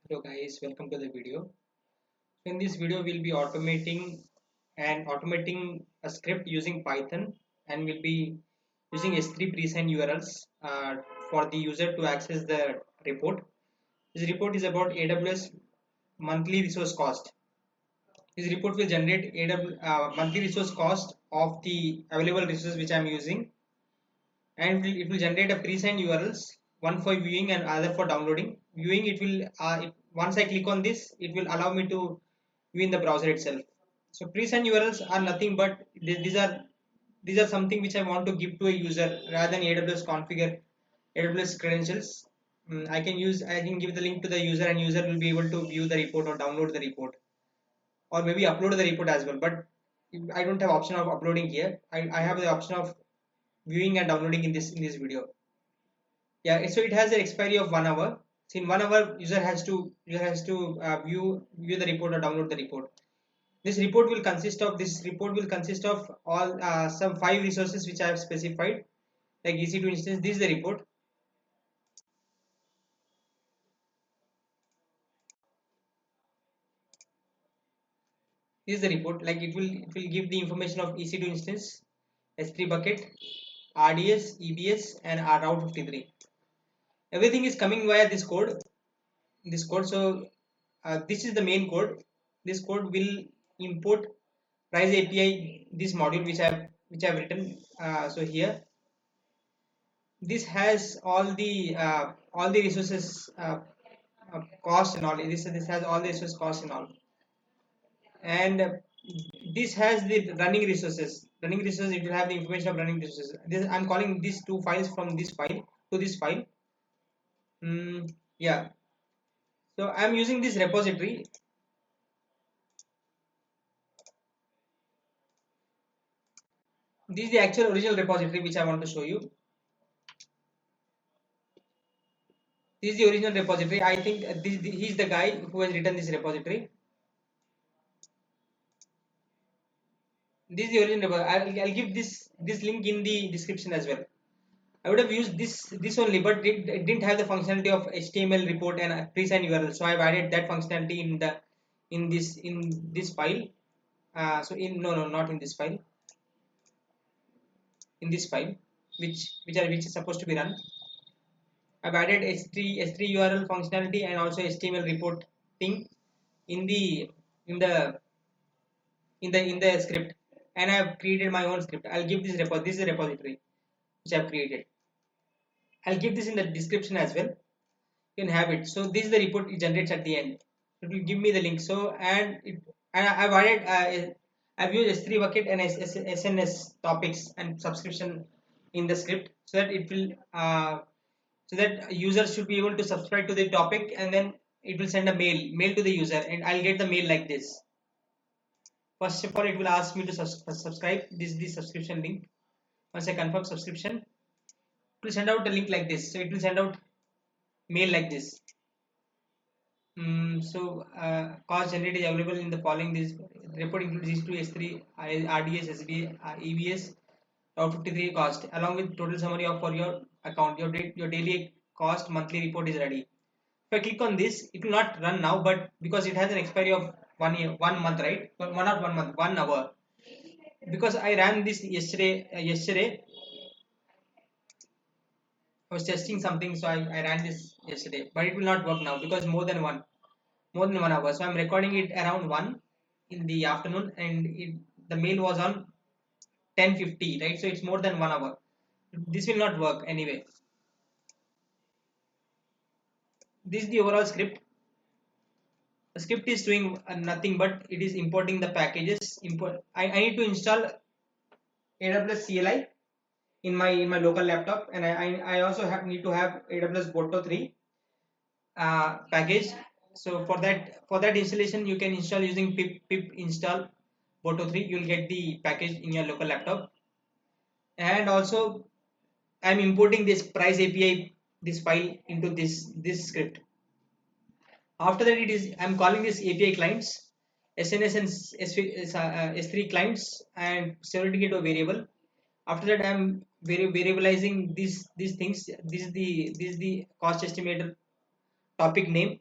Hello guys, welcome to the video. In this video, we'll be automating a script using Python, and we'll be using S3 presigned URLs for the user to access the report. This report is about AWS monthly resource cost. This report will generate monthly resource cost of the available resources which I'm using, and it will generate a presigned URLs, one for viewing and other for downloading. Viewing, it will once I click on this, it will allow me to view in the browser itself. So presigned URLs are nothing but these are something which I want to give to a user rather than AWS configure AWS credentials. I can give the link to the user, and user will be able to view the report or download the report, or maybe upload the report as well. But I don't have option of uploading here. I have the option of viewing and downloading in this video. Yeah, so it has an expiry of 1 hour. So in 1 hour, user has to view the report or download the report. This report will consist of all some 5 resources which I have specified, like EC2 instance. This is the report. This is the report. Like it will give the information of EC2 instance, S3 bucket, RDS, EBS, and Route 53. Everything is coming via this code. So this is the main code. This code will import Rise API, this module which I've written. So here, this has all the resources cost and all. This has all the resource cost and all, and this has the running resources. Running resources, it will have the information of running resources. I'm calling these two files from this file to this file. Yeah. So I'm using this repository. This is the actual original repository which I want to show you. This is the original repository. I think he's the guy who has written this repository. This is the original repository. I'll give this link in the description as well. I would have used this only, but it didn't have the functionality of HTML report and a presigned URL. So I've added that functionality in this file. So in no, not in this file. In this file, which is supposed to be run. I've added S3 URL functionality and also HTML reporting in the in the in the script, and I have created my own script. I'll give this repo. This is a repository which I've created. I'll give this in the description as well. You can have it. So this is the report it generates at the end. It will give me the link. So and I've added I've used S3 bucket and SNS topics and subscription in the script, so that it will so that users should be able to subscribe to the topic, and then it will send a mail to the user, and I'll get the mail like this. First of all, it will ask me to subscribe. This is the subscription link. Once I confirm subscription, it will send out the link like this. So it will send out mail like this. Cost generated is available in the following. This report includes these two S3, RDS, SB, EBS, Route 53 cost, along with total summary of for your account. Your daily cost monthly report is ready. If I click on this, it will not run now, but because it has an expiry of 1 month, right? But not 1 month, 1 hour. Because I ran this yesterday I was testing something, so I ran this yesterday, but it will not work now because more than 1 hour. So I'm recording it around 1 in the afternoon, and the mail was on 10:50, right? So it's more than 1 hour. This will not work anyway. This is the overall script. The script is doing nothing, but it is importing the packages. I need to install AWS CLI in my local laptop, and I also need to have AWS Boto 3 package. So for that installation, you can install using pip install Boto 3. You'll get the package in your local laptop. And also I'm importing this price API, this file, into this script. After that, I'm calling this API clients, SNS and S3 clients, and security gateway variable. After that, I'm variabilizing these things. This is the cost estimator topic name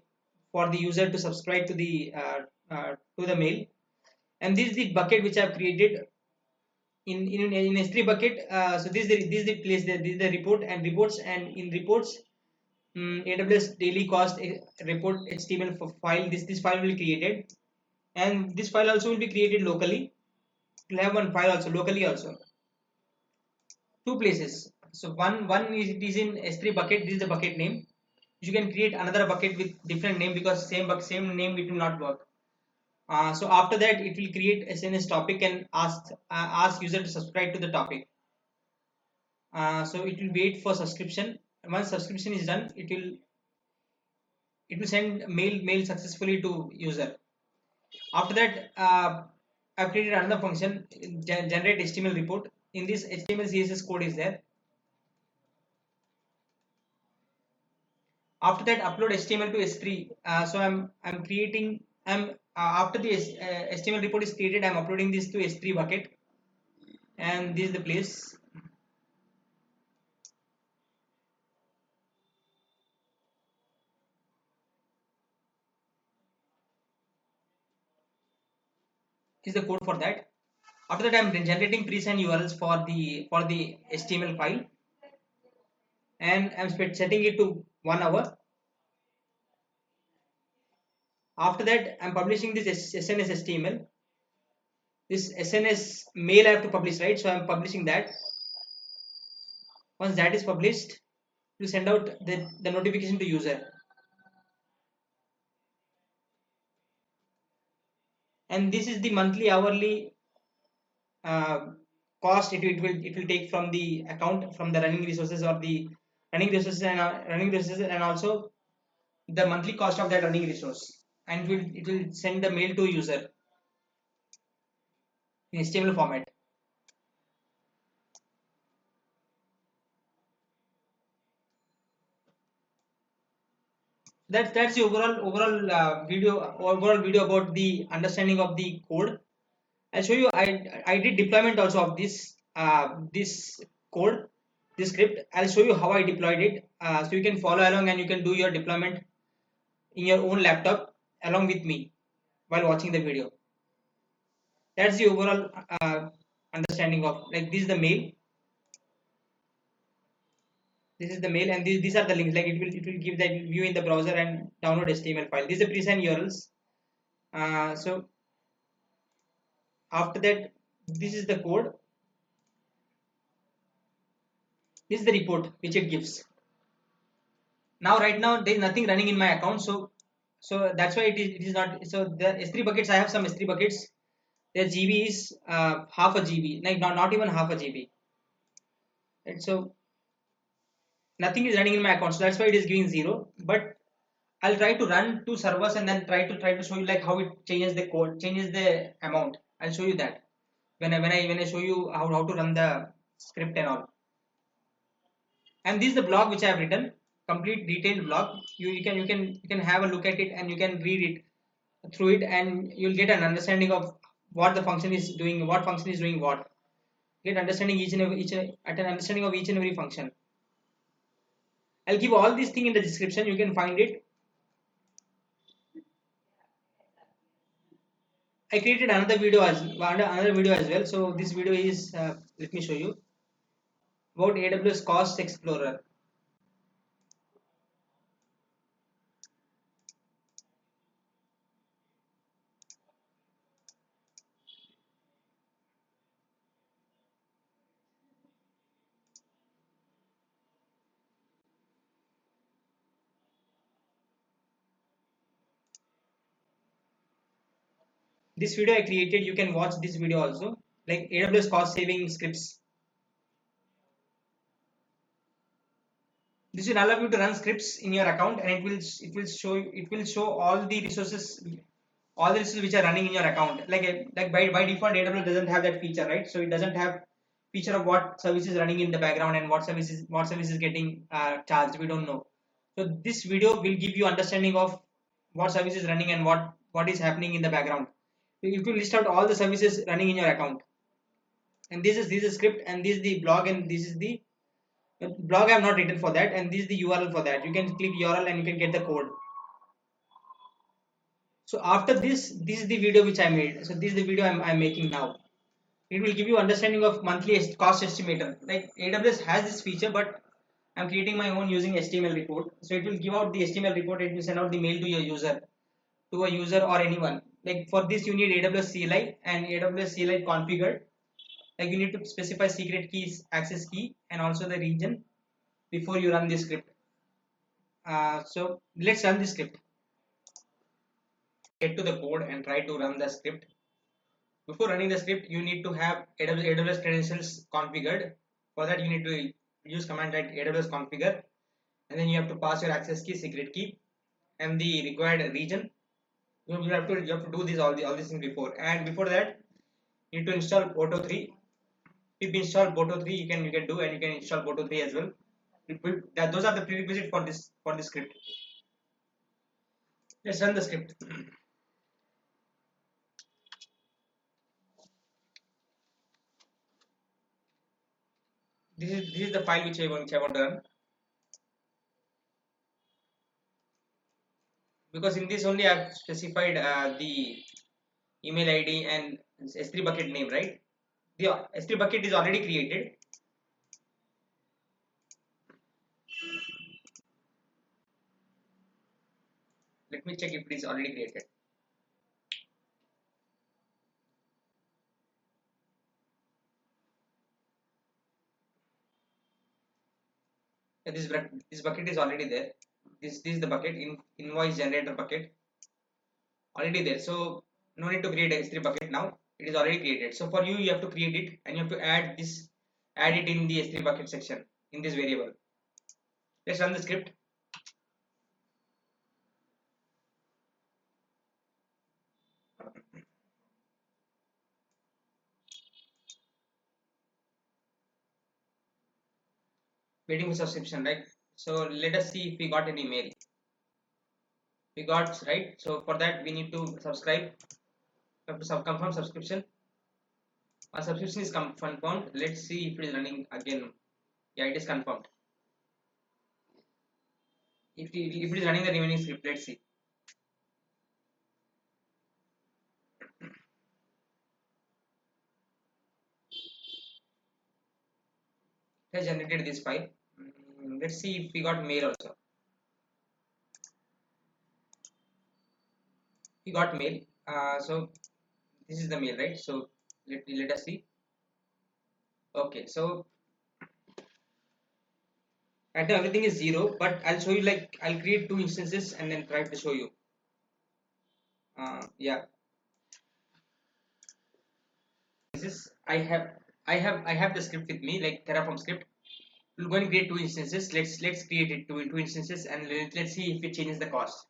for the user to subscribe to the mail. And this is the bucket which I have created in S3 bucket. So this is the place, this is the report and reports, and in reports, AWS daily cost report HTML file. This file will be created, and this file also will be created locally. We'll have one file also locally also. Two places. So one is, it is in S3 bucket. This is the bucket name. You can create another bucket with different name, because same name it will not work. So after that, it will create SNS topic and ask user to subscribe to the topic. So it will wait for subscription. Once subscription is done, it will send mail successfully to user. After that, I've created another function, generate HTML report. In this, HTML CSS code is there. After that, upload HTML to S3. So I'm creating. After the HTML report is created, I'm uploading this to S3 bucket, and this is the place. Is the code for that. After that, I'm generating presigned URLs for the HTML file, and I'm setting it to 1 hour. After that, I'm publishing this SNS HTML. This SNS mail I have to publish, right? So I'm publishing that. Once that is published, to send out the notification to user. And this is the monthly hourly cost it will take from the account, from the running resources, or the running resources and also the monthly cost of that running resource, and it will send the mail to user in HTML format. That's the overall video about the understanding of the code. I'll show you. I did deployment also of this code, this script. I'll show you how I deployed it, so you can follow along and you can do your deployment in your own laptop along with me while watching the video. That's the overall understanding of, like, this is the mail. This is the mail, and these are the links. Like, it will give that view in the browser and download HTML file. These are presigned URLs. So after that, this is the code. This is the report which it gives. Now, right now, there is nothing running in my account, so that's why it is not. So the S3 buckets, I have some S3 buckets. Their GB is half a GB, like not even half a GB. Right? So nothing is running in my account, so that's why it is giving 0. But I'll try to run 2 servers and then try to show you like how it changes the code, changes the amount. I'll show you that when I show you how to run the script and all. And this is the blog which I have written, complete detailed blog. You can have a look at it and you can read it through it, and you'll get an understanding of what the function is doing, what function is doing what. Get understanding understanding of each and every function. I'll give all these things in the description. You can find it. I created another video as well. So this video is let me show you about AWS Cost Explorer. This video I created. You can watch this video also, like AWS cost saving scripts. This will allow you to run scripts in your account, and it will show all the resources which are running in your account. Like by default, AWS doesn't have that feature, right? So it doesn't have feature of what service is running in the background and what service is getting charged. We don't know. So this video will give you understanding of what service is running and what is happening in the background. It will list out all the services running in your account. And this is script, and this is the blog, and this is the blog I have not written for that, and this is the URL for that. You can click URL and you can get the code. So after this is the video which I made. So this is the video I'm making now. It will give you understanding of monthly cost estimator. Like AWS has this feature, but I'm creating my own using HTML report. So it will give out the HTML report. It will send out the mail to your user, to a user or anyone. Like for this you need AWS CLI and AWS CLI configured. Like you need to specify secret keys, access key, and also the region before you run this script. So let's run this script. Get to the code and try to run the script. Before running the script, you need to have AWS credentials configured. For that, you need to use command like AWS configure, and then you have to pass your access key, secret key, and the required region. You have to do this all these things before. And before that, you need to install Boto 3. If you install Boto 3, you can do, and you can install Boto 3 as well. Those are the prerequisites for this script. Let's run the script. This is the file which I want to run, because in this only I've specified the email ID and S3 bucket name, right? The S3 bucket is already created. Let me check if it is already created. This bucket is already there. This is the bucket, invoice generator bucket, already there. So no need to create a S3 bucket now. It is already created. So for you have to create it, and you have to add it in the S3 bucket section in this variable. Let's run the script. Waiting for subscription, right? So let us see if we got any mail. We got, right? So for that we need to subscribe. We have to confirm subscription. Our subscription is confirmed. Let's see if it is running again. Yeah, it is confirmed. If it is running the remaining script, let's see. It has generated this file. Let's see if we got mail also. We got mail. So this is the mail, right? So let us see. Okay, so right now everything is 0, but I'll show you, like I'll create 2 instances and then try to show you. Yeah, this is I have the script with me, like Terraform script. We'll go and create 2 instances. Let's create it two instances, and let's see if it changes the cost.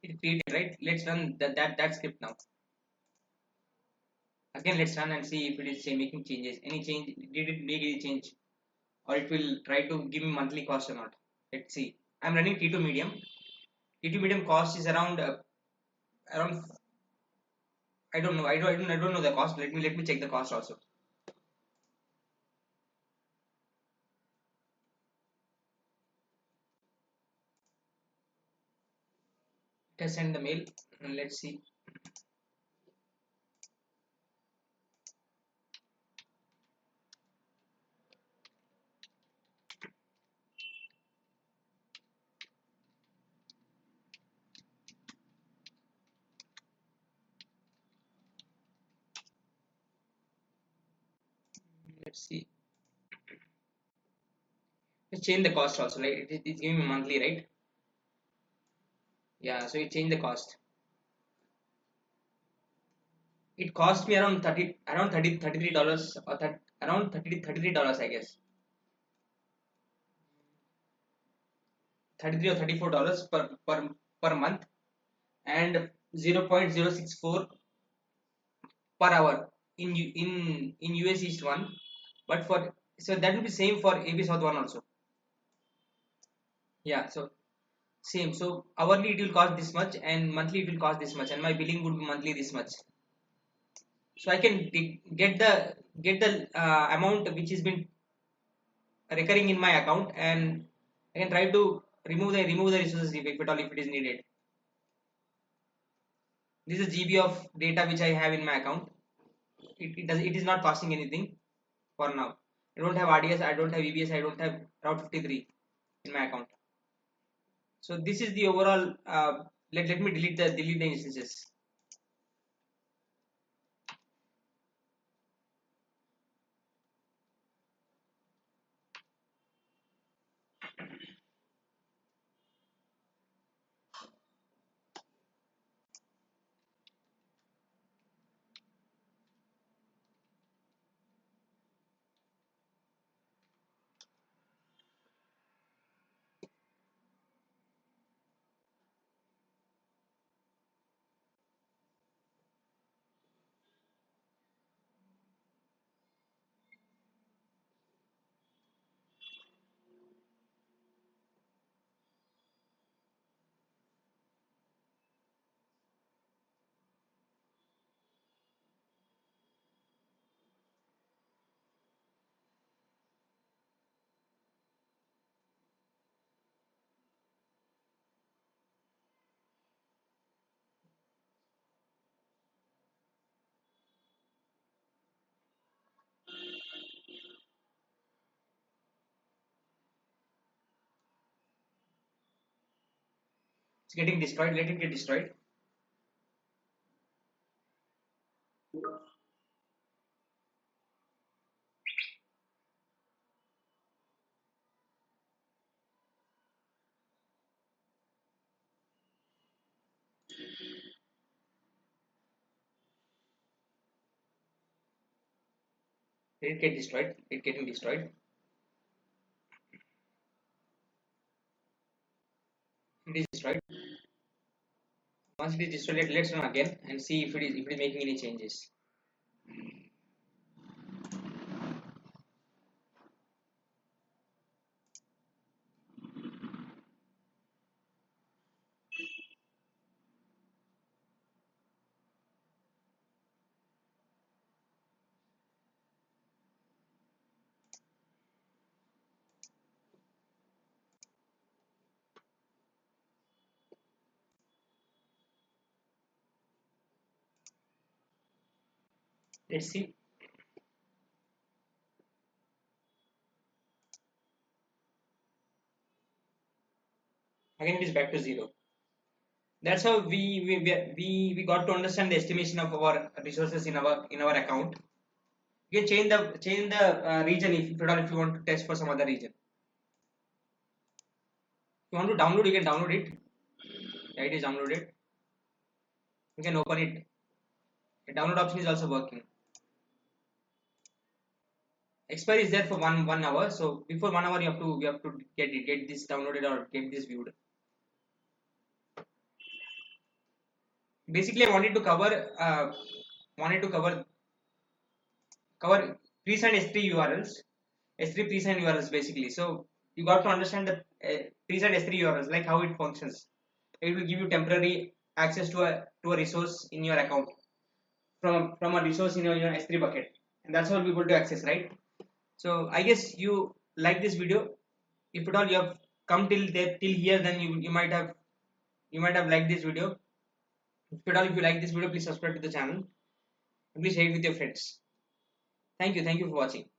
It created, right? Let's run that script now. Again, let's run and see if it is making changes. Any change? Did it make any change, or it will try to give me monthly cost or not? Let's see. I'm running T2 medium. T2 medium cost is around. I don't know. I don't know the cost. Let me check the cost also. Just send the mail. And let's see. Let's see. change the cost also, right? It's giving me monthly, right? Yeah, so it changed the cost. It cost me around 30, around 30, $33 or around 33 dollars, I guess. 33 or $34 per month, and 0.064 per hour in US East one. But for, so that will be same for AB South one also. Yeah, so same. So hourly it will cost this much, and monthly it will cost this much, and my billing would be monthly this much. So I can get the amount which has been recurring in my account, and I can try to remove the resources if at all, if it is needed. This is GB of data which I have in my account. It is not costing anything for now. I don't have RDS, I don't have EBS, I don't have Route 53 in my account. So this is the overall. Let me delete the instances. It's getting destroyed. Let it get destroyed. Let it get destroyed. It getting destroyed. It is destroyed. Once it is destroyed, let's run again and see if it is making any changes. Let's see. Again, it is back to zero. That's how we got to understand the estimation of our resources in our account. You can change the region if you want to test for some other region. If you want to download, you can download it. Yeah, it is downloaded. You can open it. The download option is also working. Expiry is there for one hour. So before 1 hour, you have to get this downloaded or get this viewed. Basically, I wanted to cover presigned S3 URLs, S3 presigned URLs basically. So you got to understand the presigned S3 URLs, like how it functions. It will give you temporary access to a resource in your account from a resource in your S3 bucket, and that's how we'll be able to access, right? So I guess you like this video. If at all you have come till here, then you might have liked this video. If you like this video, please subscribe to the channel and please share it with your friends. Thank you for watching.